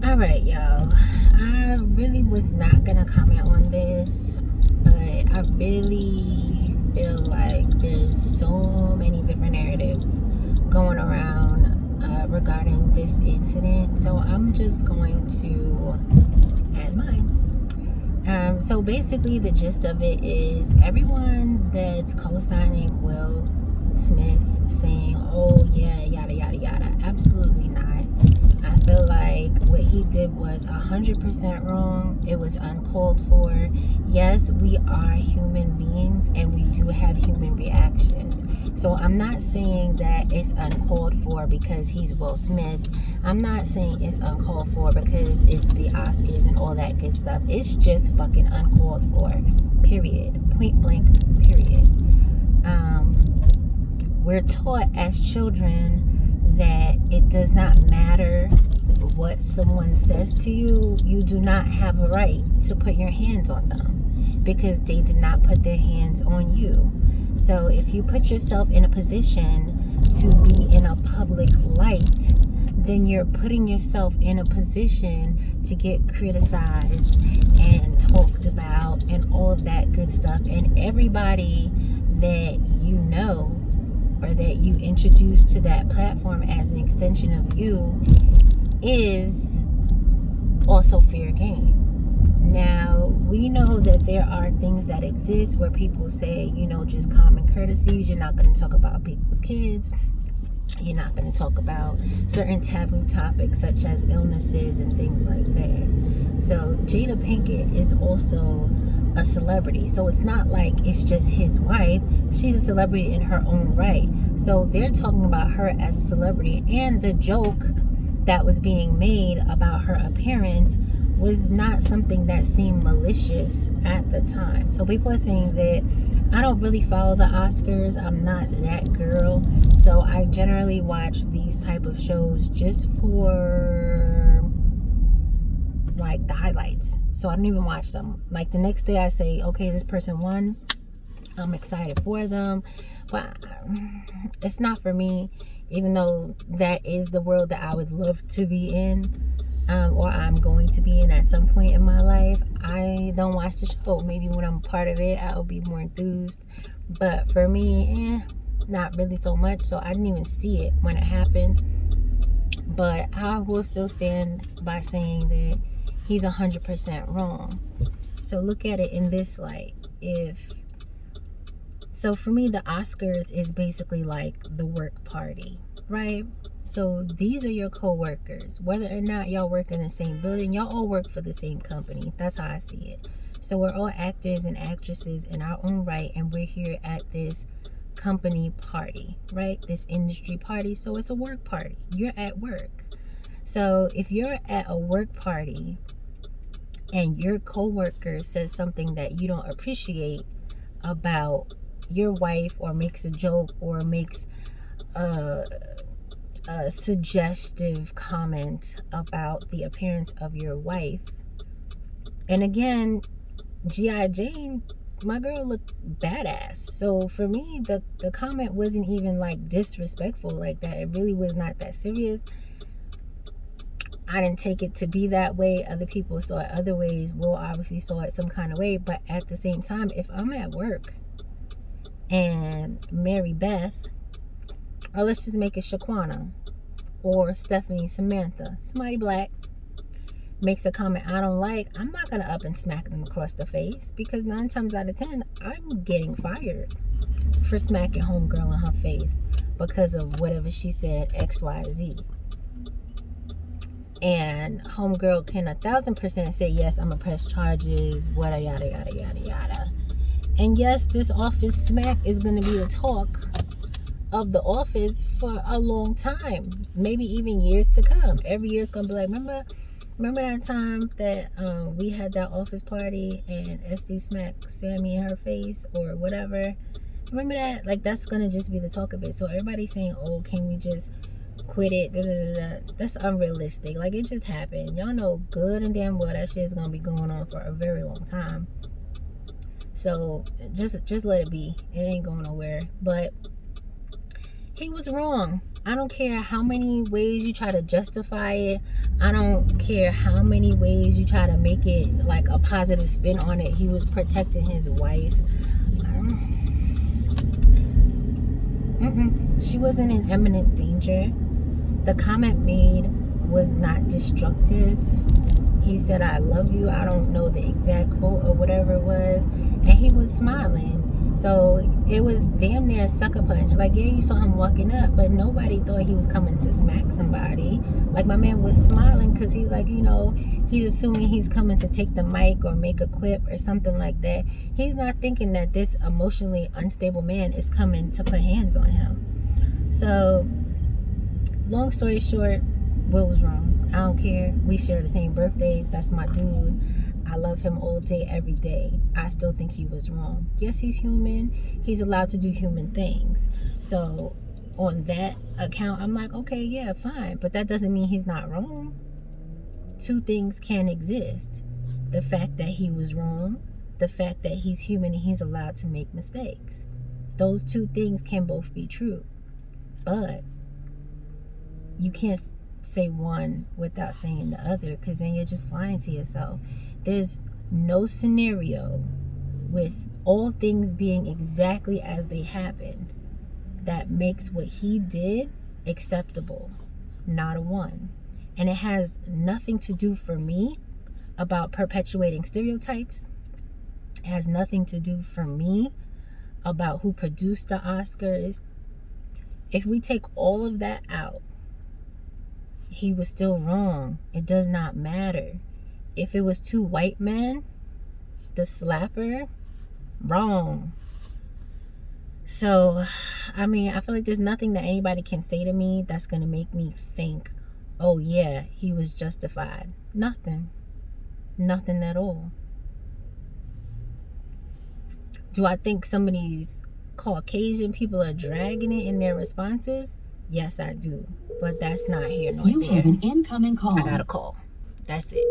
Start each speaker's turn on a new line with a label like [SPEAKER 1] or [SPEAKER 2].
[SPEAKER 1] All right, y'all. I really was not gonna comment on this, but I really feel like there's so many different narratives going around regarding this incident. So I'm just going to add mine. So basically, the gist of it is everyone that's co-signing Will Smith saying, "Oh yeah, yada yada yada." Absolutely not. I feel like what he did was 100% wrong. It was uncalled for. Yes, we are human beings and we do have human reactions. So I'm not saying that it's uncalled for because he's Will Smith. I'm not saying it's uncalled for because it's the Oscars and all that good stuff. It's just fucking uncalled for. Period. Point blank. Period. We're taught as children that it does not matter what someone says to you. You do not have a right to put your hands on them because they did not put their hands on you. So if you put yourself in a position to be in a public light, then you're putting yourself in a position to get criticized and talked about and all of that good stuff. And everybody that you know or that you introduce to that platform as an extension of you is also fair game. Now, we know that there are things that exist where people say, just common courtesies. You're not going to talk about people's kids. You're not going to talk about certain taboo topics such as illnesses and things like that. So Jada Pinkett is also a celebrity. So it's not like it's just his wife. She's a celebrity in her own right. So they're talking about her as a celebrity. And the joke that was being made about her appearance was not something that seemed malicious at the time. So people are saying that I don't really follow the Oscars. I'm not that girl. So I generally watch these type of shows just for like the highlights. So I don't even watch them. Like the next day I say, okay, this person won. I'm excited for them. But it's not for me, even though that is the world that I would love to be in. Or I'm going to be in at some point in my life. I don't watch the show. Maybe when I'm part of it, I'll be more enthused. But for me, not really so much. So I didn't even see it when it happened. But I will still stand by saying that he's 100% wrong. So look at it in this light. So for me, the Oscars is basically like the work party, right? So these are your co-workers. Whether or not y'all work in the same building, y'all all work for the same company. That's how I see it. So we're all actors and actresses in our own right, and we're here at this company party, right? This industry party. So it's a work party. You're at work. So if you're at a work party and your co-worker says something that you don't appreciate about your wife, or makes a joke, or makes a suggestive comment about the appearance of your wife. And again, G.I. Jane, my girl looked badass. So for me, the comment wasn't even like disrespectful like that. It really was not that serious. I didn't take it to be that way. Other people saw it other ways. Will obviously saw it some kind of way. But at the same time, if I'm at work and Mary Beth, or let's just make it Shaquana, or Stephanie, Samantha, somebody black, makes a comment I don't like, I'm not going to up and smack them across the face, because 9 times out of 10, I'm getting fired for smacking homegirl in her face because of whatever she said, XYZ. And homegirl can 1,000% say, yes, I'm going to press charges, yada, yada, yada, yada. And yes, this office smack is going to be the talk of the office for a long time, maybe even years to come. Every year it's going to be like, remember that time that we had that office party and SD smacked Sammy in her face or whatever? Remember that? Like, that's going to just be the talk of it. So everybody's saying, oh, can we just quit it? Da, da, da, da. That's unrealistic. Like, it just happened. Y'all know good and damn well that shit is going to be going on for a very long time. So just let it be. It ain't going nowhere. But he was wrong. I don't care how many ways you try to justify it. I don't care how many ways you try to make it like a positive spin on it. He was protecting his wife. She wasn't in imminent danger. The comment made was not destructive. He said, I love you. I don't know the exact quote or whatever it was. And he was smiling. So it was damn near a sucker punch. Like, yeah, you saw him walking up, but nobody thought he was coming to smack somebody. Like, my man was smiling because he's like, you know, he's assuming he's coming to take the mic or make a quip or something like that. He's not thinking that this emotionally unstable man is coming to put hands on him. So, long story short, Will was wrong. I don't care. We share the same birthday. That's my dude. I love him all day, every day. I still think he was wrong. Yes, he's human. He's allowed to do human things. So on that account, I'm like, okay, yeah, fine. But that doesn't mean he's not wrong. Two things can exist. The fact that he was wrong, the fact that he's human and he's allowed to make mistakes. Those two things can both be true. But you can't say one without saying the other, because then you're just lying to yourself. There's no scenario with all things being exactly as they happened that makes what he did acceptable. Not a one. And it has nothing to do for me about perpetuating stereotypes. It has nothing to do for me about who produced the Oscars. If we take all of that out, he was still wrong. It does not matter. If it was two white men, the slapper, wrong. So, I mean, I feel like there's nothing that anybody can say to me that's going to make me think, oh yeah, he was justified. Nothing. Nothing at all. Do I think some of these Caucasian people are dragging it in their responses? Yes, I do. But that's not here nor there. You have an incoming call. I got a call. That's it.